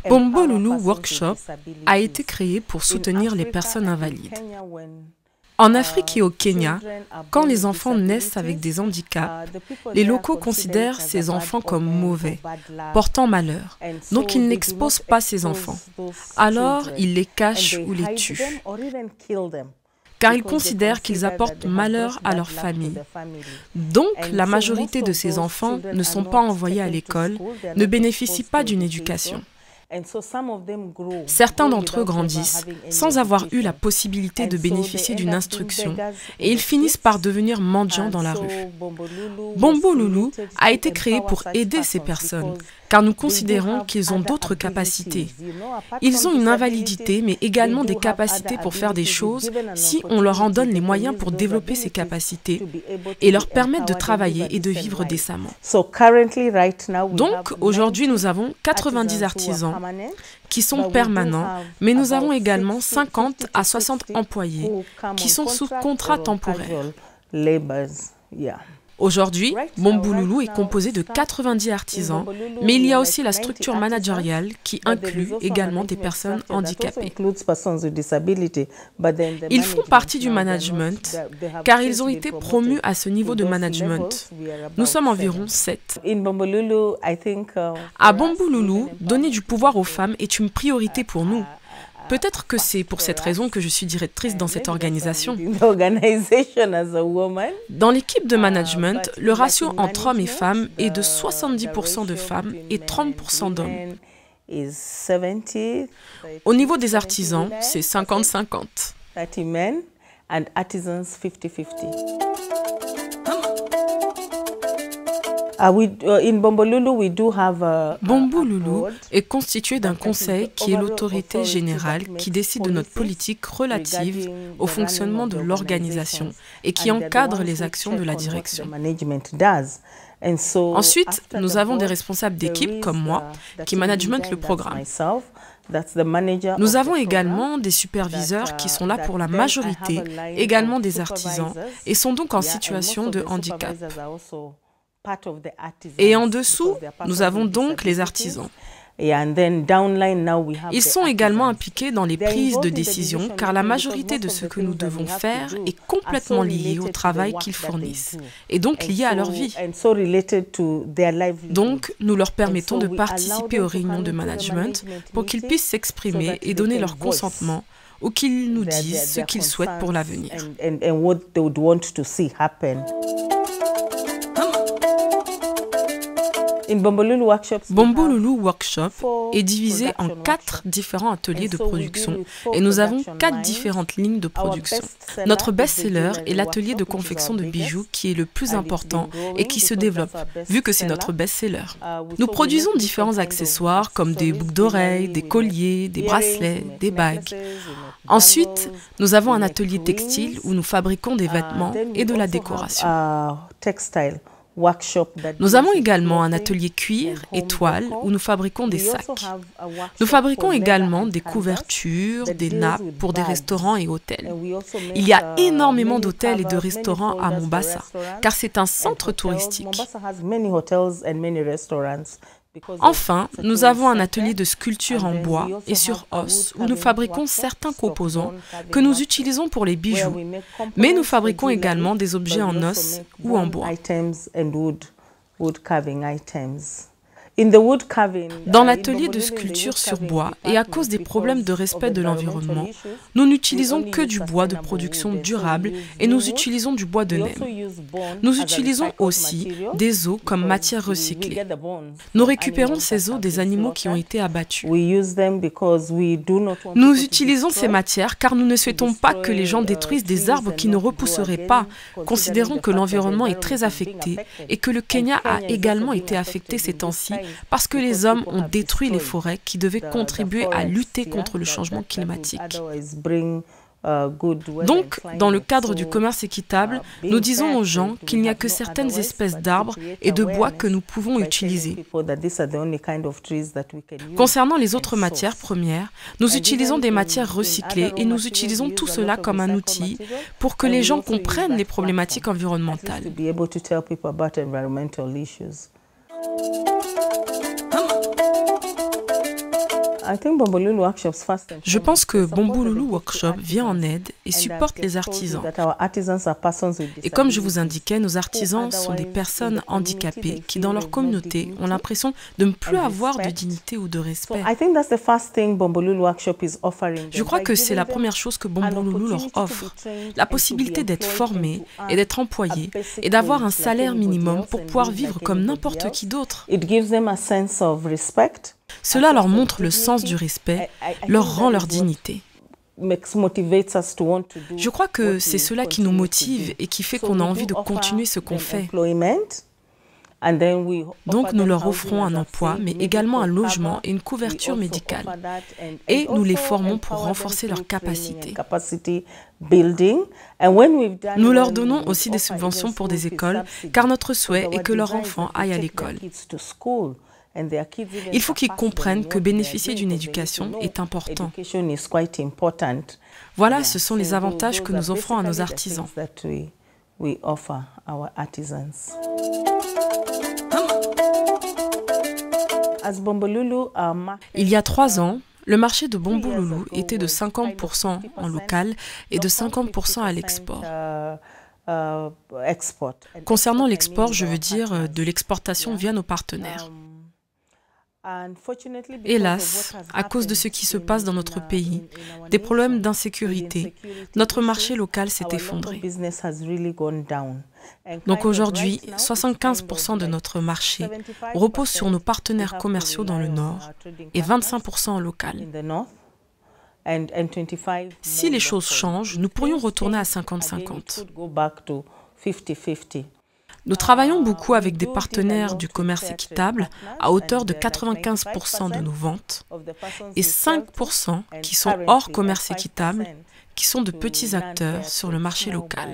Bombolulu Workshop a été créé pour soutenir les personnes invalides. En Afrique et au Kenya, quand les enfants naissent avec des handicaps, les locaux considèrent ces enfants comme mauvais, portant malheur. Donc ils n'exposent pas ces enfants. Alors ils les cachent ou les tuent, car ils considèrent qu'ils apportent malheur à leur famille. Donc, la majorité de ces enfants ne sont pas envoyés à l'école, ne bénéficient pas d'une éducation. Certains d'entre eux grandissent sans avoir eu la possibilité de bénéficier d'une instruction et ils finissent par devenir mendiants dans la rue. Bombolulu a été créé pour aider ces personnes, car nous considérons qu'ils ont d'autres capacités. Ils ont une invalidité, mais également des capacités pour faire des choses si on leur en donne les moyens pour développer ces capacités et leur permettre de travailler et de vivre décemment. Donc, aujourd'hui, nous avons 90 artisans qui sont permanents, mais nous avons également 50 à 60 employés qui sont sous contrat temporaire. Aujourd'hui, Bombolulu est composé de 90 artisans, mais il y a aussi la structure managériale qui inclut également des personnes handicapées. Ils font partie du management car ils ont été promus à ce niveau de management. Nous sommes environ 7. À Bombolulu, donner du pouvoir aux femmes est une priorité pour nous. Peut-être que c'est pour cette raison que je suis directrice dans cette organisation. Dans l'équipe de management, le ratio entre hommes et femmes est de 70% de femmes et 30% d'hommes. Au niveau des artisans, c'est 50-50. Bombolulu est constitué d'un conseil qui est l'autorité générale qui décide de notre politique relative au fonctionnement de l'organisation et qui encadre les actions de la direction. Ensuite, nous avons des responsables d'équipe comme moi qui managent le programme. Nous avons également des superviseurs qui sont là pour la majorité, également des artisans, et sont donc en situation de handicap. Et en dessous, nous avons donc les artisans. Ils sont également impliqués dans les prises de décision car la majorité de ce que nous devons faire est complètement lié au travail qu'ils fournissent et donc lié à leur vie. Donc, nous leur permettons de participer aux réunions de management pour qu'ils puissent s'exprimer et donner leur consentement ou qu'ils nous disent ce qu'ils souhaitent pour l'avenir. Bombolulu Workshop est divisé en 4 différents ateliers de production et nous avons 4 différentes lignes de production. Notre best-seller est l'atelier de confection de bijoux qui est le plus important et qui se développe, vu que c'est notre best-seller. Nous produisons différents accessoires comme des boucles d'oreilles, des colliers, des bracelets, des bagues. Ensuite, nous avons un atelier textile où nous fabriquons des vêtements et de la décoration. Nous avons également un atelier cuir et toile où nous fabriquons des sacs. Nous fabriquons également des couvertures, des nappes pour des restaurants et hôtels. Il y a énormément d'hôtels et de restaurants à Mombasa, car c'est un centre touristique. Enfin, nous avons un atelier de sculpture en bois et sur os où nous fabriquons certains composants que nous utilisons pour les bijoux, mais nous fabriquons également des objets en os ou en bois. Dans l'atelier de sculpture sur bois, et à cause des problèmes de respect de l'environnement, nous n'utilisons que du bois de production durable et nous utilisons du bois de neem. Nous utilisons aussi des os comme matière recyclée. Nous récupérons ces os des animaux qui ont été abattus. Nous utilisons ces matières car nous ne souhaitons pas que les gens détruisent des arbres qui ne repousseraient pas. Considérons que l'environnement est très affecté et que le Kenya a également été affecté ces temps-ci parce que les hommes ont détruit les forêts qui devaient contribuer à lutter contre le changement climatique. Donc, dans le cadre du commerce équitable, nous disons aux gens qu'il n'y a que certaines espèces d'arbres et de bois que nous pouvons utiliser. Concernant les autres matières premières, nous utilisons des matières recyclées et nous utilisons tout cela comme un outil pour que les gens comprennent les problématiques environnementales. Je pense que Bombolulu Workshop vient en aide et supporte les artisans. Et comme je vous indiquais, nos artisans sont des personnes handicapées qui, dans leur communauté, ont l'impression de ne plus avoir de dignité ou de respect. Je crois que c'est la première chose que Bombolulu leur offre, la possibilité d'être formés et d'être employés et d'avoir un salaire minimum pour pouvoir vivre comme n'importe qui d'autre. Cela leur montre le sens du respect, leur rend leur dignité. Je crois que c'est cela qui nous motive et qui fait qu'on a envie de continuer ce qu'on fait. Donc nous leur offrons un emploi, mais également un logement et une couverture médicale. Et nous les formons pour renforcer leurs capacités. Nous leur donnons aussi des subventions pour des écoles, car notre souhait est que leurs enfants aillent à l'école. Il faut qu'ils comprennent que bénéficier d'une éducation est important. Voilà, ce sont les avantages que nous offrons à nos artisans. Il y a 3 ans, le marché de Bombolulu était de 50% en local et de 50% à l'export. Concernant l'export, je veux dire de l'exportation via nos partenaires. Hélas, à cause de ce qui se passe dans notre pays, des problèmes d'insécurité, notre marché local s'est effondré. Donc aujourd'hui, 75% de notre marché repose sur nos partenaires commerciaux dans le Nord et 25% en local. Si les choses changent, nous pourrions retourner à 50-50. Nous travaillons beaucoup avec des partenaires du commerce équitable à hauteur de 95% de nos ventes et 5% qui sont hors commerce équitable, qui sont de petits acteurs sur le marché local.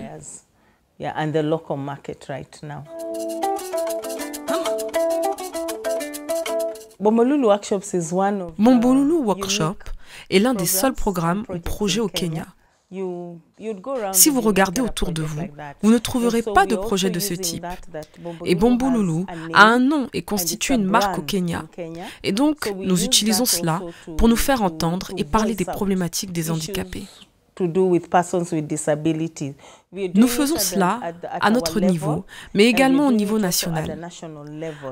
Bombolulu Workshop est l'un des seuls programmes ou projets au Kenya. Si vous regardez autour de vous, vous ne trouverez pas de projet de ce type. Et Bombolulu a un nom et constitue une marque au Kenya. Et donc, nous utilisons cela pour nous faire entendre et parler des problématiques des handicapés. Nous faisons cela à notre niveau, mais également au niveau national.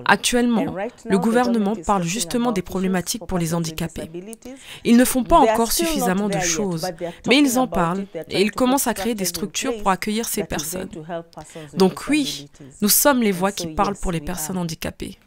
Actuellement, le gouvernement parle justement des problématiques pour les handicapés. Ils ne font pas encore suffisamment de choses, mais ils en parlent et ils commencent à créer des structures pour accueillir ces personnes. Donc oui, nous sommes les voix qui parlent pour les personnes handicapées.